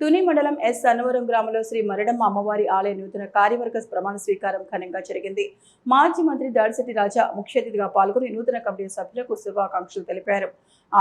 తుని మండలం ఎస్ అన్నవరం గ్రామంలో శ్రీ మరిడమ్మ అమ్మవారి ఆలయ నూతన కార్యవర్గ ప్రమాణ స్వీకారం ఘనంగా జరిగింది. మాజీ మంత్రి దాడిశెట్టి రాజా ముఖ్య అతిథిగా పాల్గొని నూతన కమిటీ సభ్యులకు శుభాకాంక్షలు తెలిపారు.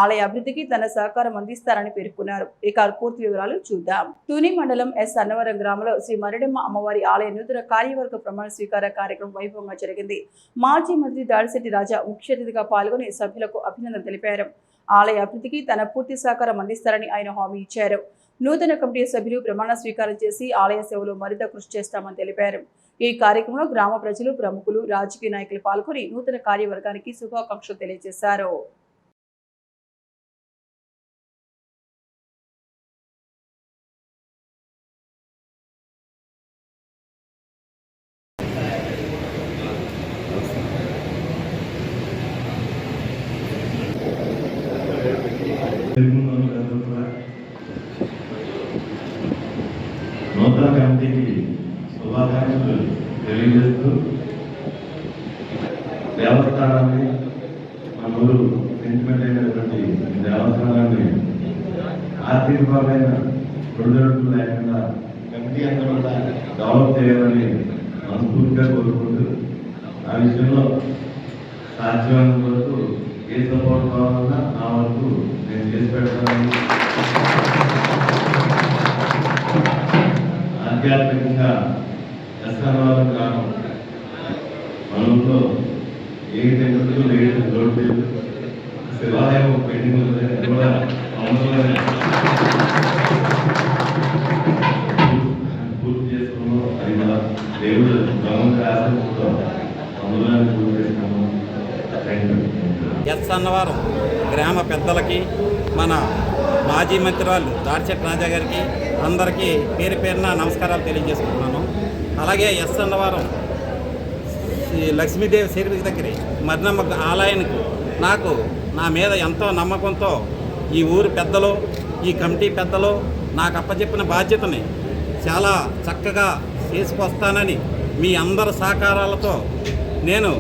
ఆలయ అభివృద్ధికి తన సహకారం అందిస్తారని పేర్కొన్నారు. ఇక పూర్తి వివరాలు చూద్దాం. తుని మండలం ఎస్ అన్నవరం గ్రామంలో శ్రీ మరిడమ్మ అమ్మవారి ఆలయ నూతన కార్యవర్గ ప్రమాణ స్వీకార కార్యక్రమం వైభవంగా జరిగింది. మాజీ మంత్రి దాడిశెట్టి రాజా ముఖ్య అతిథిగా పాల్గొని సభ్యులకు అభినందన తెలిపారు. ఆలయ అభివృద్ధికి తన పూర్తి సహకారం అందిస్తారని ఆయన హామీ ఇచ్చారు. నూతన కమిటీ సభ్యులు ప్రమాణ స్వీకారం చేసి ఆలయ సేవలో మరింత కృషి చేస్తామని తెలిపారు. ఈ కార్యక్రమంలో గ్రామ ప్రజలు, ప్రముఖులు, రాజకీయ నాయకులు పాల్గొని నూతన కార్యవర్గానికి శుభాకాంక్షలు తెలియజేశారు. నూతన కమిటీకి శుభాకాంక్షలు తెలియజేస్తూ దేవస్థానాన్ని మన ఊరు సెంటిమెంట్ అయినటువంటి దేవస్థానాన్ని ఆర్థికపరమైన ఒడిదుడుకులు లేకుండా కమిటీ అంతా కూడా డెవలప్ చేయాలని మనస్ఫూర్తిగా కోరుకుంటూ ఆ విషయంలో సాధ్యమైనంత వరకు ఏ సపోర్ట్ కావాలన్నా నా వరకు నేను చేసి పెడతానని, ఆధ్యాత్మికంగా దర్శనవాదం గ్రామం మనలో ఏ టెంపుల్ లేదు, లోటు లేదు, శివాలయం పెండింగ్ కూడా పూర్తి చేసుకున్నాం. అది మన దేవుడు భగవంతుడి ఆశతో అందులోనే పూర్తి చేస్తున్నాము. ఎస్ అన్నవరం గ్రామ పెద్దలకి, మన మాజీ మంత్రివాళ్ళు దాడిశెట్టి రాజా గారికి అందరికీ పేరు పేరున నమస్కారాలు తెలియజేసుకుంటున్నాను. అలాగే ఎస్ అన్నవరం లక్ష్మీదేవి సర్వీస్ దగ్గర మరిడమ్మ ఆలయానికి నాకు నా మీద ఎంతో నమ్మకంతో ఈ ఊరు పెద్దలు, ఈ కమిటీ పెద్దలు నాకు అప్పచెప్పిన బాధ్యతని చాలా చక్కగా చేసుకొస్తానని మీ అందరి సహకారాలతో నేను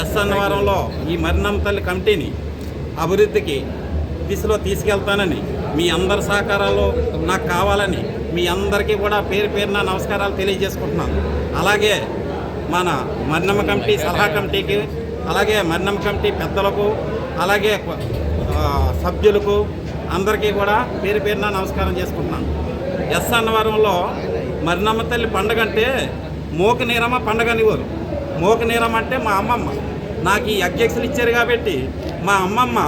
ఎస్ అన్నవరంలో ఈ మరిడమ్మ తల్లి కమిటీని అభివృద్ధికి దిశలో తీసుకెళ్తానని, మీ అందరి సహకారాలు నాకు కావాలని మీ అందరికీ కూడా పేరు పేరున నమస్కారాలు తెలియజేసుకుంటున్నాను. అలాగే మన మరిడమ్మ కమిటీ సలహా కమిటీకి, అలాగే మరిడమ్మ కమిటీ పెద్దలకు, అలాగే సభ్యులకు అందరికీ కూడా పేరు పేరున నమస్కారం చేసుకుంటున్నాను. ఎస్ అన్నవరంలో మరిడమ్మ తల్లి పండుగ అంటే మోక నీరమ్మ పండుగ అనేవారు. మోక నీరమ్మ అంటే మా అమ్మమ్మ. నాకు ఈ అధ్యక్షులు ఇచ్చారు కాబట్టి మా అమ్మమ్మ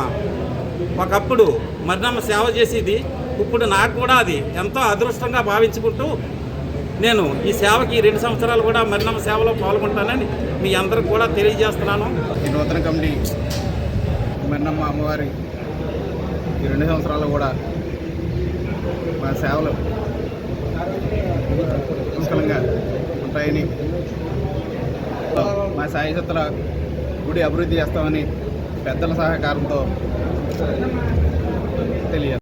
ఒకప్పుడు మరిడమ్మ సేవ చేసేది. ఇప్పుడు నాకు కూడా అది ఎంతో అదృష్టంగా భావించుకుంటూ నేను ఈ సేవకి 2 సంవత్సరాలు కూడా మరిడమ్మ సేవలో పాల్గొంటానని మీ అందరికి కూడా తెలియజేస్తున్నాను. ఈ నూతన కమిటీ మరిడమ్మ అమ్మవారి ఈ 2 సంవత్సరాలు కూడా మా సేవలు పుష్కలంగా ఉంటాయని, మా సాయశక్తుల గుడి అభివృద్ధి చేస్తామని పెద్దల సహకారంతో తెలియదు.